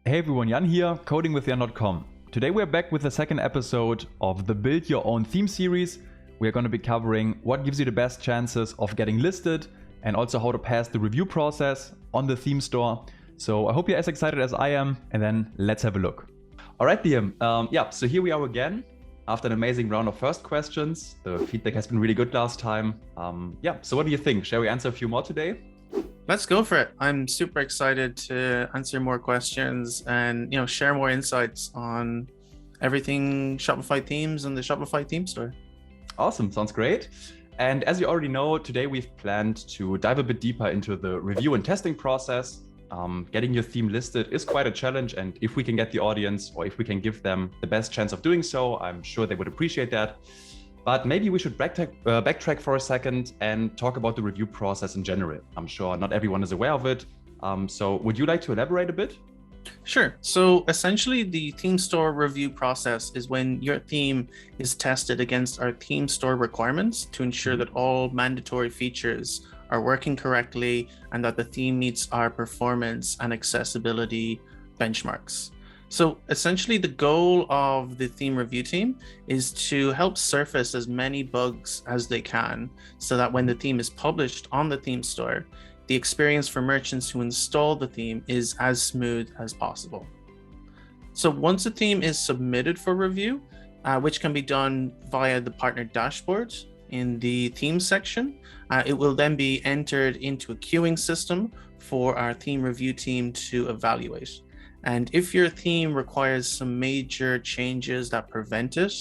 Hey everyone, Jan here, codingwithjan.com. Today we're back with the second episode of the Build Your Own Theme series. We're going to be covering what gives you the best chances of getting listed and also how to pass the review process on the theme store. So I hope you're as excited as I am, and then let's have a look. All right, Liam. So here we are again after an amazing round of first questions. The feedback has been really good last time. So what do you think? Shall we answer a few more today? Let's go for it. I'm super excited to answer more questions and share more insights on everything Shopify themes and the Shopify theme store. Awesome, sounds great. And as you already know, today we've planned to dive a bit deeper into the review and testing process. Getting your theme listed is quite a challenge, and if we can get the audience, or if we can give them the best chance of doing so, I'm sure they would appreciate that. But maybe we should backtrack for a second and talk about the review process in general. I'm sure not everyone is aware of it. So would you like to elaborate a bit? Sure. So essentially the theme store review process is when your theme is tested against our theme store requirements to ensure that all mandatory features are working correctly and that the theme meets our performance and accessibility benchmarks. So essentially the goal of the theme review team is to help surface as many bugs as they can so that when the theme is published on the theme store, the experience for merchants who install the theme is as smooth as possible. So once a theme is submitted for review, which can be done via the partner dashboard in the theme section, it will then be entered into a queuing system for our theme review team to evaluate. And if your theme requires some major changes that prevent it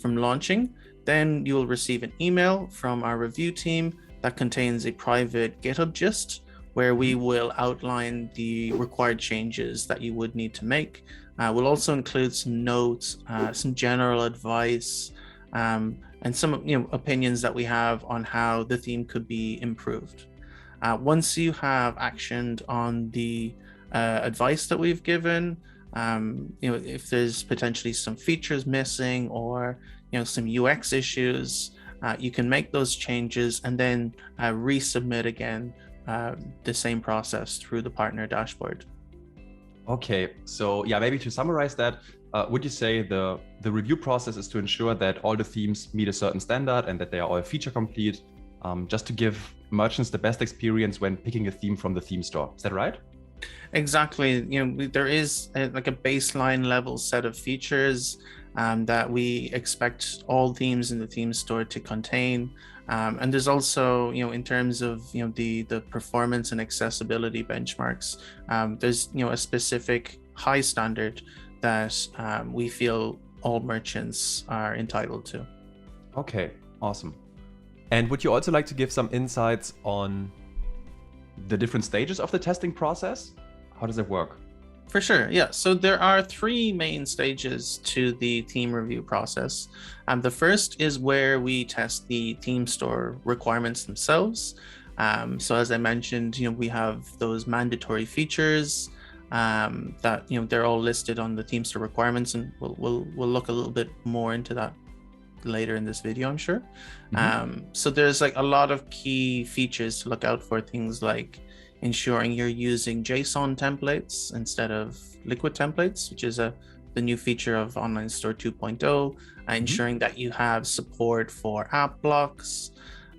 from launching, then you will receive an email from our review team that contains a private GitHub gist where we will outline the required changes that you would need to make. We'll also include some notes, some general advice, and some opinions that we have on how the theme could be improved. Once you have actioned on the advice that we've given, if there's potentially some features missing or some UX issues, you can make those changes and then resubmit again the same process through the partner dashboard. Okay, so maybe to summarize that, would you say the review process is to ensure that all the themes meet a certain standard and that they are all feature complete, just to give merchants the best experience when picking a theme from the theme store? Is that right? Exactly. There is a baseline level set of features that we expect all themes in the theme store to contain. And there's also, in terms of, the performance and accessibility benchmarks, there's, a specific high standard that we feel all merchants are entitled to. Okay, awesome. And would you also like to give some insights on the different stages of the testing process? How does it work? For sure, yeah. So there are three main stages to the theme review process. The first is where we test the theme store requirements themselves. So as I mentioned, we have those mandatory features that they're all listed on the theme store requirements, and we'll look a little bit more into that later in this video, I'm sure. So there's a lot of key features to look out for, things like ensuring you're using JSON templates instead of liquid templates, which is the new feature of Online Store 2.0, ensuring that you have support for app blocks,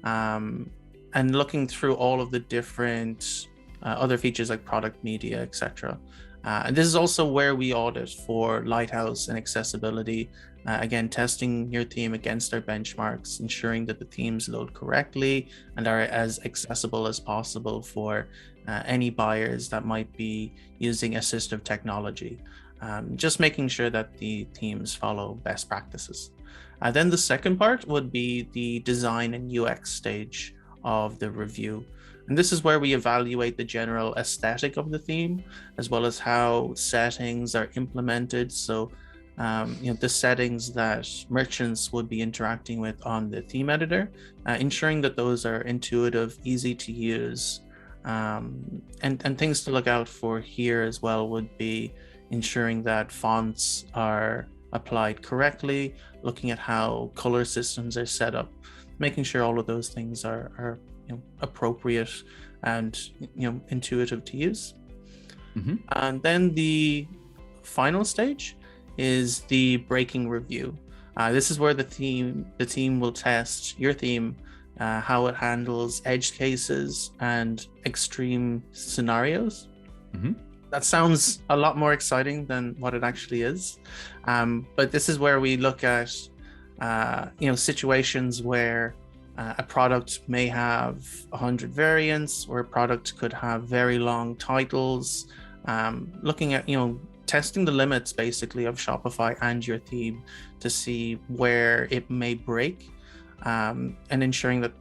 and looking through all of the different other features like product media, etc. And this is also where we audit for Lighthouse and accessibility. Again, testing your theme against our benchmarks, ensuring that the themes load correctly and are as accessible as possible for any buyers that might be using assistive technology. Just making sure that the themes follow best practices. Then the second part would be the design and UX stage of the review. And this is where we evaluate the general aesthetic of the theme, as well as how settings are implemented. So the settings that merchants would be interacting with on the theme editor, ensuring that those are intuitive, easy to use, and things to look out for here as well would be ensuring that fonts are applied correctly, looking at how color systems are set up, making sure all of those things are appropriate and intuitive to use. And then the final stage is the breaking review. This is where the team will test your theme, how it handles edge cases and extreme scenarios. Mm-hmm. That sounds a lot more exciting than what it actually is. But this is where we look at situations where a product may have 100 variants, or a product could have very long titles. Looking at testing the limits basically of Shopify and your theme to see where it may break, and ensuring that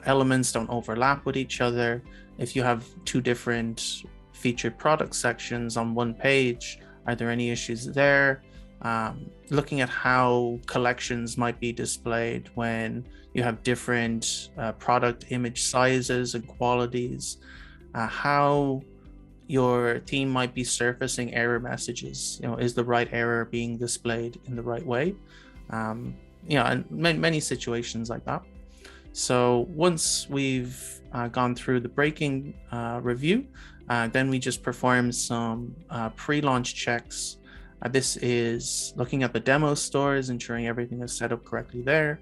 elements don't overlap with each other. If you have two different featured product sections on one page, are there any issues there? Looking at how collections might be displayed when you have different product image sizes and qualities, how your theme might be surfacing error messages. Is the right error being displayed in the right way? And many situations like that. So once we've gone through the breaking review, then we just perform some pre-launch checks. This is looking at the demo stores, ensuring everything is set up correctly there,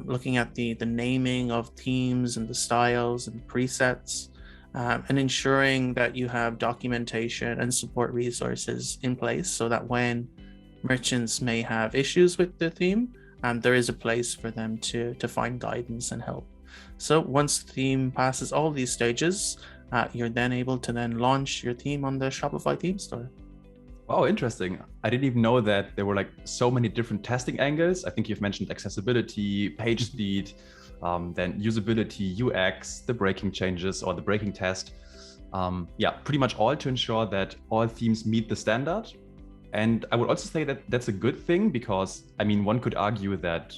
looking at the naming of themes and the styles and presets, and ensuring that you have documentation and support resources in place so that when merchants may have issues with the theme, there is a place for them to find guidance and help. So once the theme passes all these stages, you're then able to then launch your theme on the Shopify theme store. Wow, interesting. I didn't even know that there were like so many different testing angles. I think you've mentioned accessibility, page speed, then usability, UX, the breaking changes or the breaking test. Pretty much all to ensure that all themes meet the standard. And I would also say that that's a good thing, because I mean, one could argue that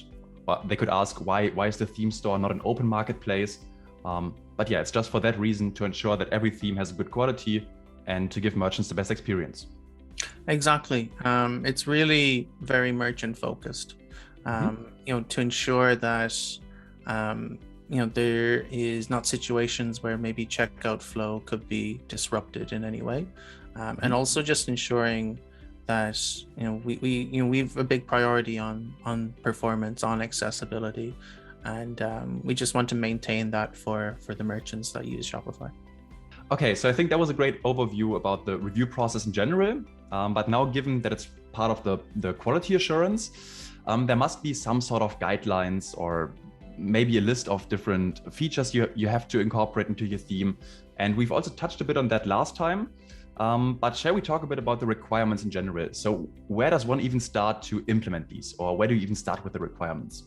they could ask why is the theme store not an open marketplace? But yeah, it's just for that reason, to ensure that every theme has a good quality and to give merchants the best experience. Exactly. It's really very merchant focused, to ensure that there is not situations where maybe checkout flow could be disrupted in any way, and also just ensuring that we've a big priority on performance, on accessibility, and we just want to maintain that for the merchants that use Shopify. Okay, so I think that was a great overview about the review process in general. But now, given that it's part of the quality assurance, there must be some sort of guidelines or maybe a list of different features you have to incorporate into your theme. And we've also touched a bit on that last time. But shall we talk a bit about the requirements in general? So where does one even start to implement these, or where do you even start with the requirements?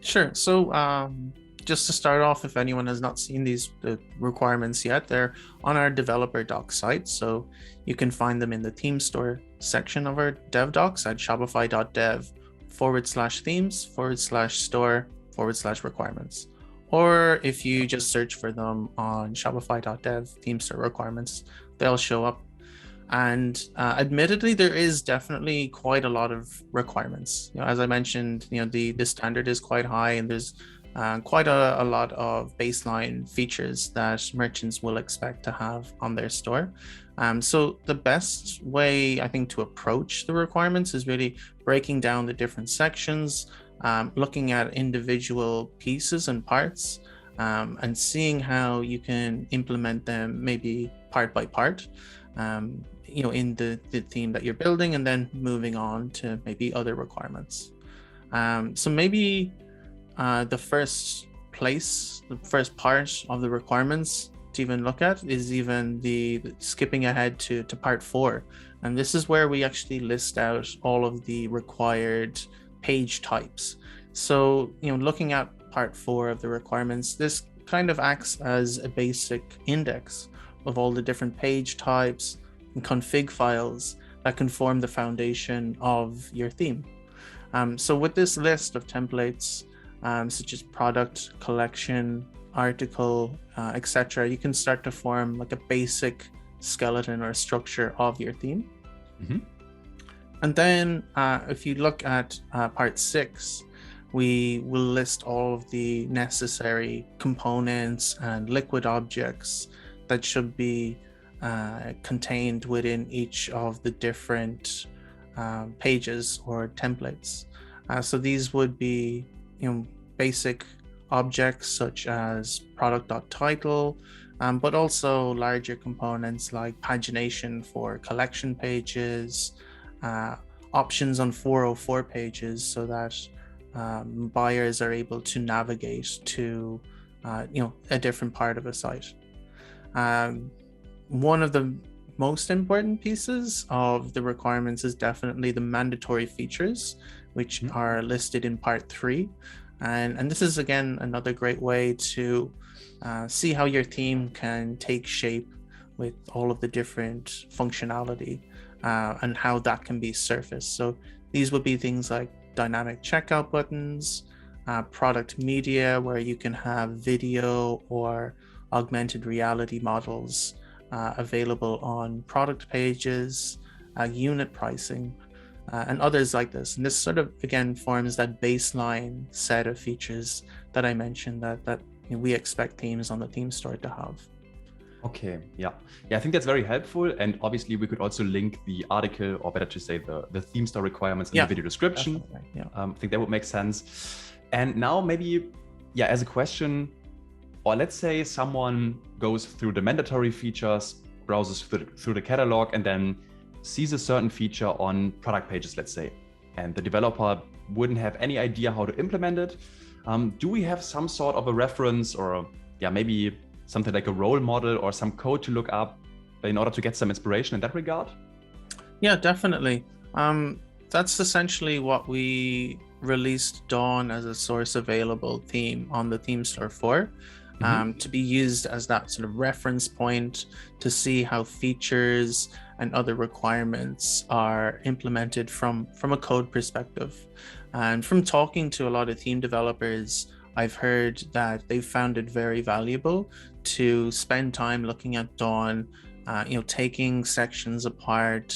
Sure. So just to start off, if anyone has not seen the requirements yet, they're on our developer docs site. So you can find them in the theme store section of our dev docs at shopify.dev/themes/store/requirements. Or if you just search for them on shopify.dev theme store requirements, they'll show up. And admittedly, there is definitely quite a lot of requirements. As I mentioned, the standard is quite high, and there's quite a lot of baseline features that merchants will expect to have on their store. So the best way, I think, to approach the requirements is really breaking down the different sections, looking at individual pieces and parts, and seeing how you can implement them maybe part by part, in the theme that you're building, and then moving on to maybe other requirements. So maybe the first part of the requirements to even look at is even the skipping ahead to part 4. And this is where we actually list out all of the required page types. So, looking at part 4 of the requirements, this kind of acts as a basic index of all the different page types and config files that can form the foundation of your theme. So with this list of templates, such as product, collection, article, etc., you can start to form like a basic skeleton or structure of your theme. And then if you look at part 6, we will list all of the necessary components and liquid objects that should be contained within each of the different pages or templates. So these would be, basic objects such as product.title, but also larger components like pagination for collection pages, options on 404 pages so that buyers are able to navigate to a different part of a site. One of the most important pieces of the requirements is definitely the mandatory features, which are listed in part 3. And this is, again, another great way to see how your theme can take shape with all of the different functionality and how that can be surfaced. So these would be things like dynamic checkout buttons, product media, where you can have video or augmented reality models available on product pages, unit pricing, and others like this. And this sort of, again, forms that baseline set of features that I mentioned that we expect themes on the theme store to have. Okay, yeah, I think that's very helpful. And obviously we could also link the article, or better to say the theme store requirements in the video description. Yeah. I think that would make sense. And now maybe, as a question, or let's say someone goes through the mandatory features, browses through the catalog, and then sees a certain feature on product pages, let's say, and the developer wouldn't have any idea how to implement it. Do we have some sort of a reference, or maybe something like a role model or some code to look up in order to get some inspiration in that regard? Yeah, definitely. That's essentially what we released Dawn as a source available theme on the theme store for. To be used as that sort of reference point to see how features and other requirements are implemented from a code perspective. And from talking to a lot of theme developers, I've heard that they've found it very valuable to spend time looking at Dawn, taking sections apart,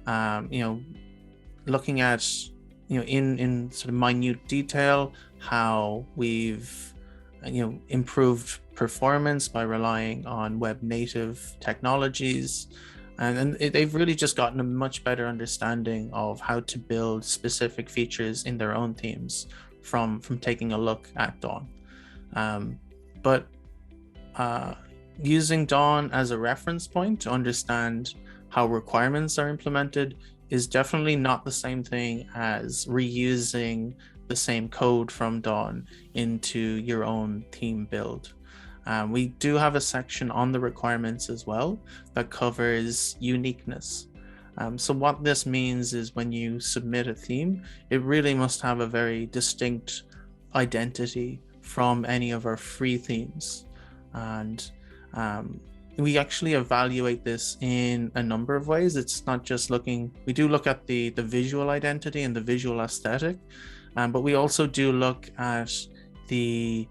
looking at, in sort of minute detail how we've improved performance by relying on web native technologies, and they've really just gotten a much better understanding of how to build specific features in their own themes from taking a look at Dawn. But using Dawn as a reference point to understand how requirements are implemented is definitely not the same thing as reusing the same code from Dawn into your own theme build. We do have a section on the requirements as well that covers uniqueness. So what this means is when you submit a theme, it really must have a very distinct identity from any of our free themes. And we actually evaluate this in a number of ways. It's not just we do look at the visual identity and the visual aesthetic, but we also do look at the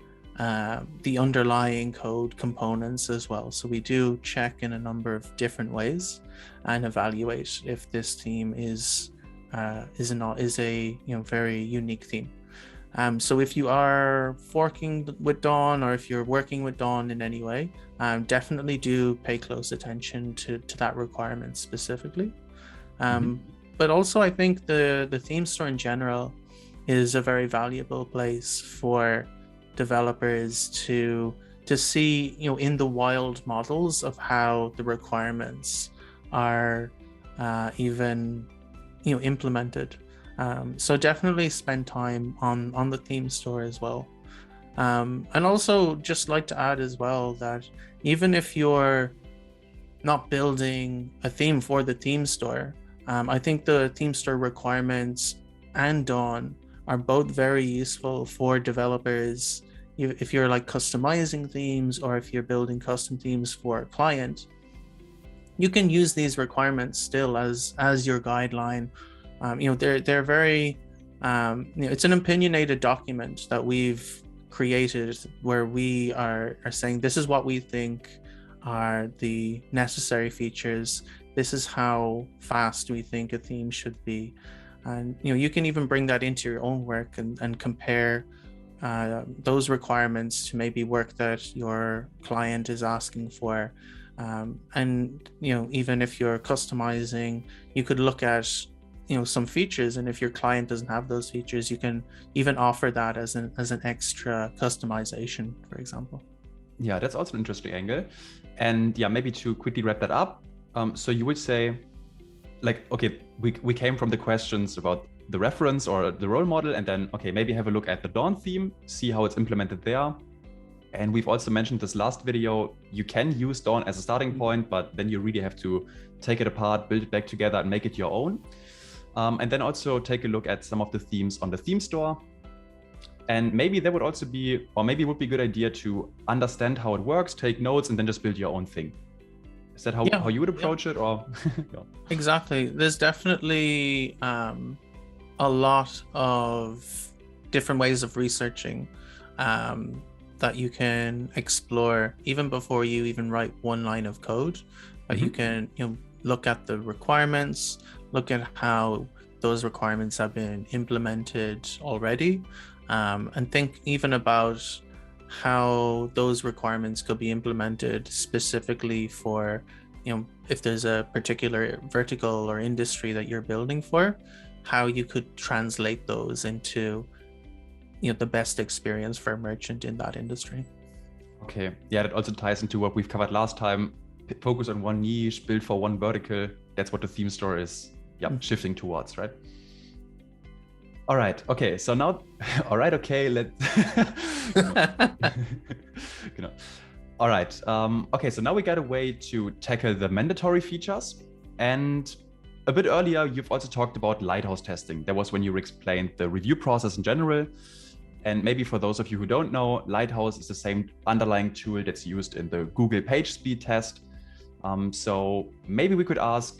underlying code components as well. So we do check in a number of different ways and evaluate if this theme is a very unique theme. So if you are forking with Dawn, or if you're working with Dawn in any way, definitely do pay close attention to that requirement specifically. But also I think the theme store in general is a very valuable place for developers to see, in the wild models of how the requirements are even implemented. So definitely spend time on the theme store as well. And also just like to add as well that even if you're not building a theme for the theme store, I think the theme store requirements and Dawn are both very useful for developers. If you're like customizing themes, or if you're building custom themes for a client, you can use these requirements still as your guideline. They're very, it's an opinionated document that we've created where we are saying this is what we think are the necessary features. This is how fast we think a theme should be. And you can even bring that into your own work and compare those requirements to maybe work that your client is asking for, And even if you're customizing, you could look at some features, and if your client doesn't have those features, you can even offer that as an extra customization, for example. Yeah, that's also an interesting angle. And yeah, maybe to quickly wrap that up, so you would say, like, okay, we came from the questions about the reference or the role model, and then, okay, maybe have a look at the Dawn theme, see how it's implemented there. And we've also mentioned this last video, you can use Dawn as a starting point, but then you really have to take it apart, build it back together, and make it your own. And then also take a look at some of the themes on the theme store. And maybe there would also be, or maybe it would be a good idea to understand how it works, take notes, and then just build your own thing. Is that how you would approach it, or? Yeah. Exactly. There's definitely a lot of different ways of researching that you can explore even before you even write one line of code. But you can look at the requirements, look at how those requirements have been implemented already, and think even about how those requirements could be implemented specifically for, if there's a particular vertical or industry that you're building for, how you could translate those into, the best experience for a merchant in that industry. Okay, yeah, that also ties into what we've covered last time. Focus on one niche, build for one vertical. That's what the theme store is, shifting towards, right? All right. Okay. So now, all right. Okay. Let's. All right. Okay. So now we got a way to tackle the mandatory features. And a bit earlier, you've also talked about lighthouse testing. That was when you explained the review process in general. And maybe for those of you who don't know, Lighthouse is the same underlying tool that's used in the Google page speed test. So maybe we could ask,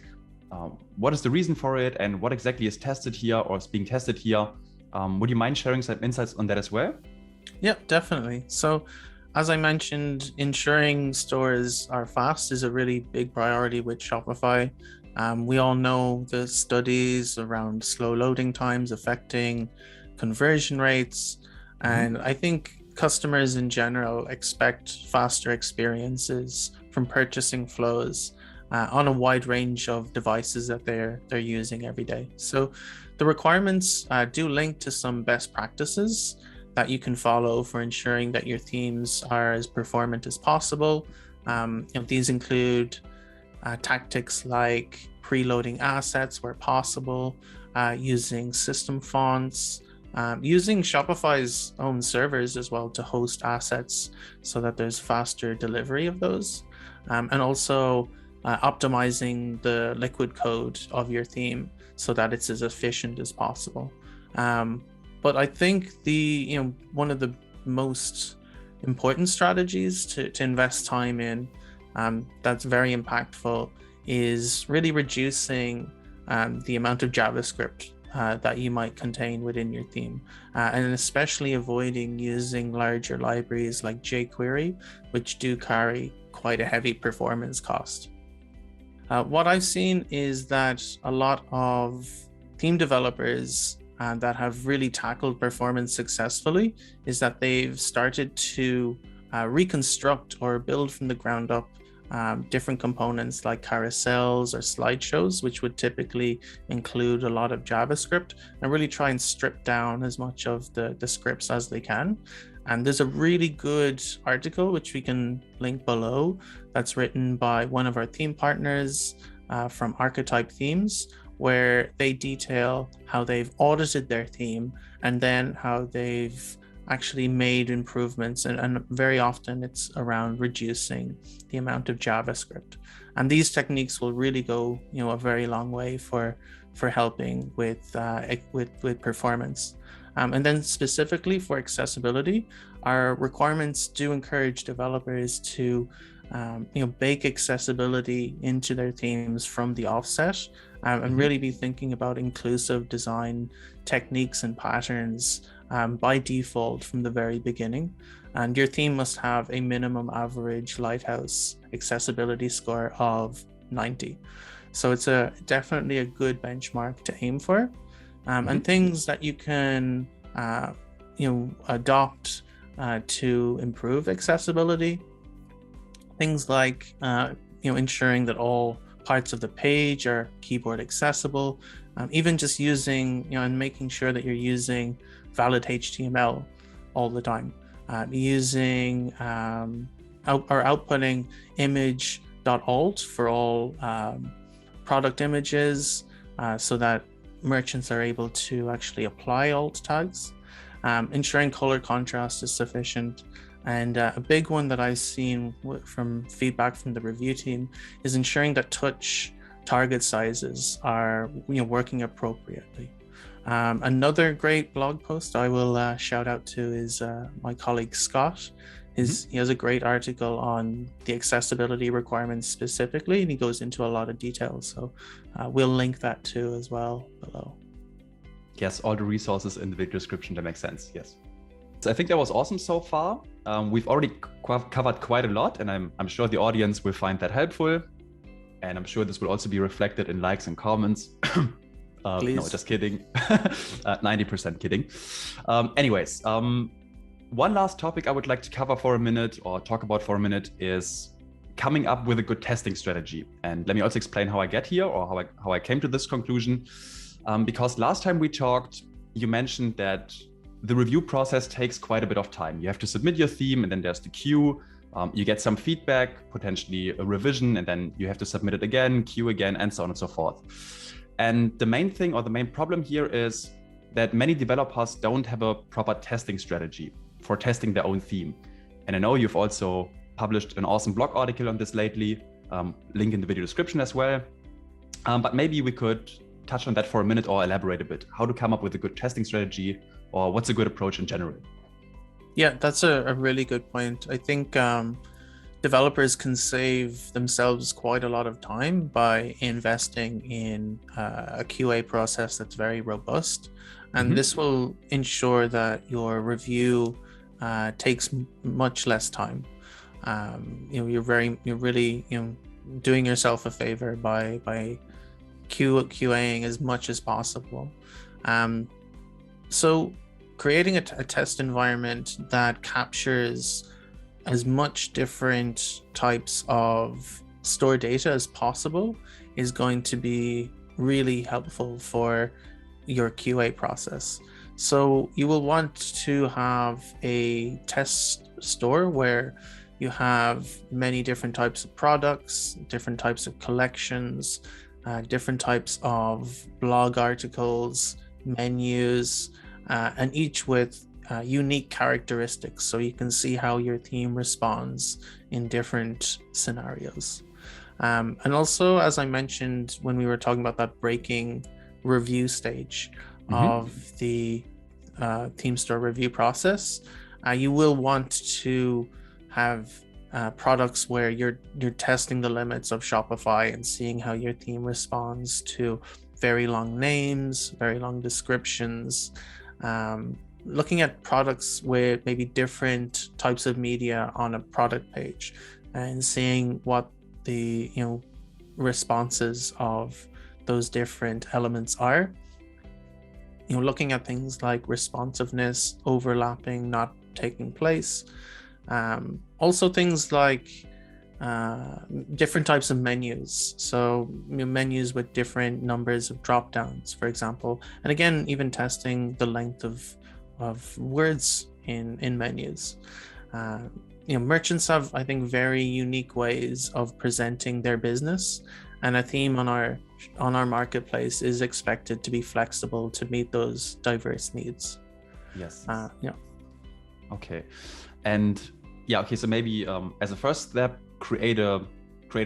what is the reason for it and what exactly is tested here or is being tested here? Would you mind sharing some insights on that as well? Yeah, definitely. So as I mentioned, ensuring stores are fast is a really big priority with Shopify. We all know the studies around slow loading times affecting conversion rates. And I think customers in general expect faster experiences from purchasing flows on a wide range of devices that they're using every day. So the requirements do link to some best practices that you can follow for ensuring that your themes are as performant as possible. These include tactics like preloading assets where possible, using system fonts, using Shopify's own servers as well to host assets so that there's faster delivery of those, and also optimizing the liquid code of your theme so that it's as efficient as possible. But I think one of the most important strategies to invest time in that's very impactful is really reducing the amount of JavaScript that you might contain within your theme, and especially avoiding using larger libraries like jQuery, which do carry quite a heavy performance cost. What I've seen is that a lot of theme developers that have really tackled performance successfully is that they've started to reconstruct or build from the ground up different components like carousels or slideshows, which would typically include a lot of JavaScript, and really try and strip down as much of the scripts as they can. And there's a really good article, which we can link below, that's written by one of our theme partners from Archetype Themes, where they detail how they've audited their theme and then how they've actually made improvements, and very often it's around reducing the amount of JavaScript. And these techniques will really go a very long way for helping with performance. And then specifically for accessibility, our requirements do encourage developers to bake accessibility into their themes from the offset, and really be thinking about inclusive design techniques and patterns by default from the very beginning. And your theme must have a minimum average Lighthouse accessibility score of 90. So it's definitely a good benchmark to aim for. And things that you can adopt to improve accessibility, things like ensuring that all parts of the page are keyboard accessible, even just using, and making sure that you're using valid HTML all the time, using or outputting image.alt for all product images, so that merchants are able to actually apply alt tags, ensuring color contrast is sufficient. And a big one that I've seen from feedback from the review team is ensuring that touch target sizes are working appropriately. Another great blog post I will shout out to is my colleague Scott. He has a great article on the accessibility requirements specifically, and he goes into a lot of detail. So we'll link that too as well below. Yes, all the resources in the video description, that makes sense, yes. So I think that was awesome so far. We've already covered quite a lot, and I'm sure the audience will find that helpful. And I'm sure this will also be reflected in likes and comments. No, just kidding. 90% kidding. Anyways, one last topic I would like to cover for a minute, or talk about for a minute, is coming up with a good testing strategy. And let me also explain how I get here, or how I came to this conclusion. Because last time we talked, you mentioned that the review process takes quite a bit of time. You have to submit your theme, and then there's the queue. You get some feedback, potentially a revision, and then you have to submit it again, queue again, and so on and so forth. And the main thing, or the main problem here, is that many developers don't have a proper testing strategy for testing their own theme. And I know you've also published an awesome blog article on this lately, link in the video description as well. But maybe we could touch on that for a minute, or elaborate a bit, how to come up with a good testing strategy, or what's a good approach in general. Yeah, that's a really good point. I think developers can save themselves quite a lot of time by investing in a QA process that's very robust. And this will ensure that your review takes much less time. You're really doing yourself a favor by QAing as much as possible. So creating a test environment that captures as much different types of store data as possible is going to be really helpful for your QA process. So you will want to have a test store where you have many different types of products, different types of collections, different types of blog articles, menus, and each with unique characteristics, so you can see how your theme responds in different scenarios. And also, as I mentioned when we were talking about that breaking review stage of the theme store review process, you will want to have products where you're testing the limits of Shopify and seeing how your theme responds to very long names, very long descriptions, looking at products with maybe different types of media on a product page, and seeing what the responses of those different elements are. Looking at things like responsiveness, overlapping, not taking place. Also things like different types of menus. So menus with different numbers of drop downs, for example. And again, even testing the length of words in menus. Merchants have, I think, very unique ways of presenting their business, and a theme on our marketplace is expected to be flexible to meet those diverse needs. Yes. Yeah. Okay. And yeah, okay, so maybe as a first step, create a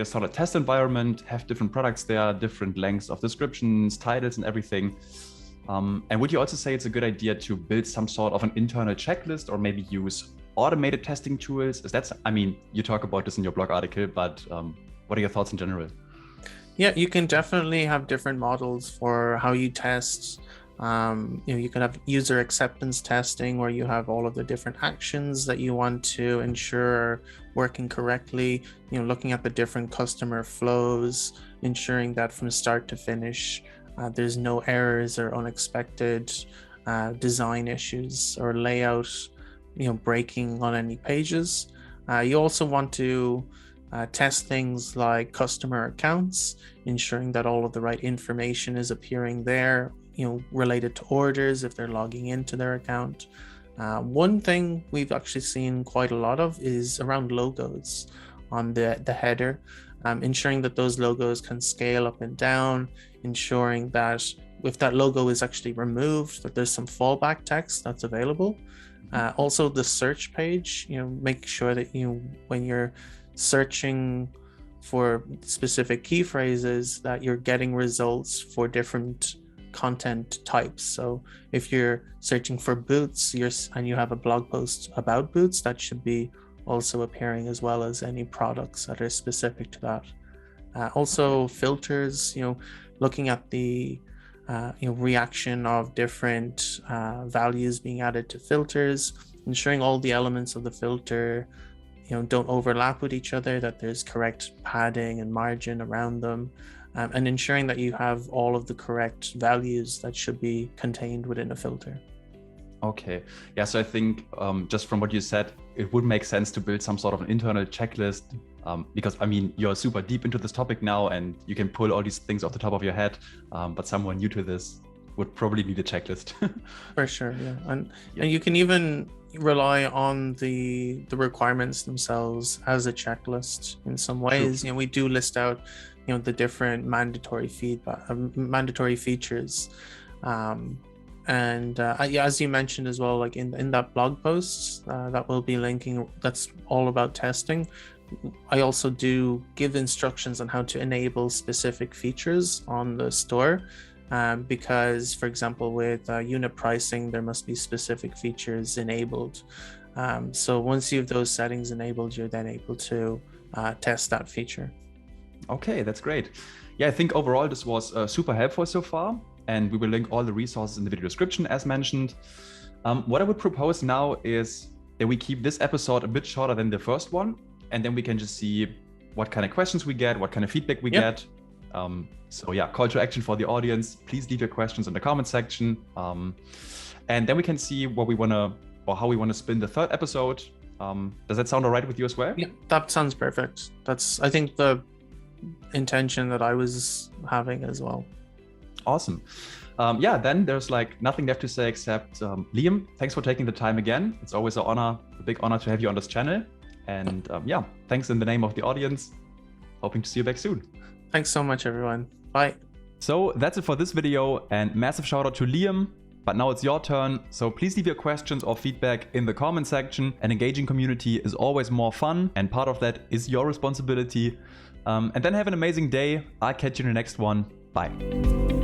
solid test environment, have different products there, different lengths of descriptions, titles, and everything. And would you also say it's a good idea to build some sort of an internal checklist, or maybe use automated testing tools? You talk about this in your blog article, but what are your thoughts in general? Yeah, you can definitely have different models for how you test. You can have user acceptance testing, where you have all of the different actions that you want to ensure are working correctly, looking at the different customer flows, ensuring that from start to finish, there's no errors or unexpected design issues or layout, breaking on any pages. You also want to test things like customer accounts, ensuring that all of the right information is appearing there, related to orders if they're logging into their account. One thing we've actually seen quite a lot of is around logos on the header, ensuring that those logos can scale up and down, ensuring that if that logo is actually removed, that there's some fallback text that's available. Also the search page, make sure that when you're searching for specific key phrases that you're getting results for different content types. So if you're searching for boots and you have a blog post about boots, that should be also appearing, as well as any products that are specific to that. Also filters, looking at the reaction of different values being added to filters, ensuring all the elements of the filter don't overlap with each other, that there's correct padding and margin around them, and ensuring that you have all of the correct values that should be contained within a filter. Okay. Yeah, so I think just from what you said, it would make sense to build some sort of an internal checklist, because I mean, you're super deep into this topic now and you can pull all these things off the top of your head, but someone new to this would probably need a checklist. For sure, yeah. And you can even rely on the requirements themselves as a checklist in some ways. True. We do list out the different mandatory features, and as you mentioned as well, like in that blog post that we'll be linking, that's all about testing. I also do give instructions on how to enable specific features on the store, because, for example, with unit pricing, there must be specific features enabled. So once you have those settings enabled, you're then able to test that feature. Okay, that's great. Yeah, I think overall this was super helpful so far, and we will link all the resources in the video description as mentioned. What I would propose now is that we keep this episode a bit shorter than the first one, and then we can just see what kind of questions we get, what kind of feedback we get. So yeah, call to action for the audience. Please leave your questions in the comment section. And then we can see what we want to, or how we want to spin the third episode. Does that sound all right with you as well? Yeah, that sounds perfect. That's, I think, the intention that I was having as well. Awesome. Yeah, then there's like nothing left to say except Liam, thanks for taking the time again. It's always an honor, a big honor to have you on this channel. And yeah, thanks in the name of the audience. Hoping to see you back soon. Thanks so much, everyone. Bye. So that's it for this video, and massive shout out to Liam. But now it's your turn, so please leave your questions or feedback in the comment section. An engaging community is always more fun, and part of that is your responsibility. And then have an amazing day. I'll catch you in the next one. Bye.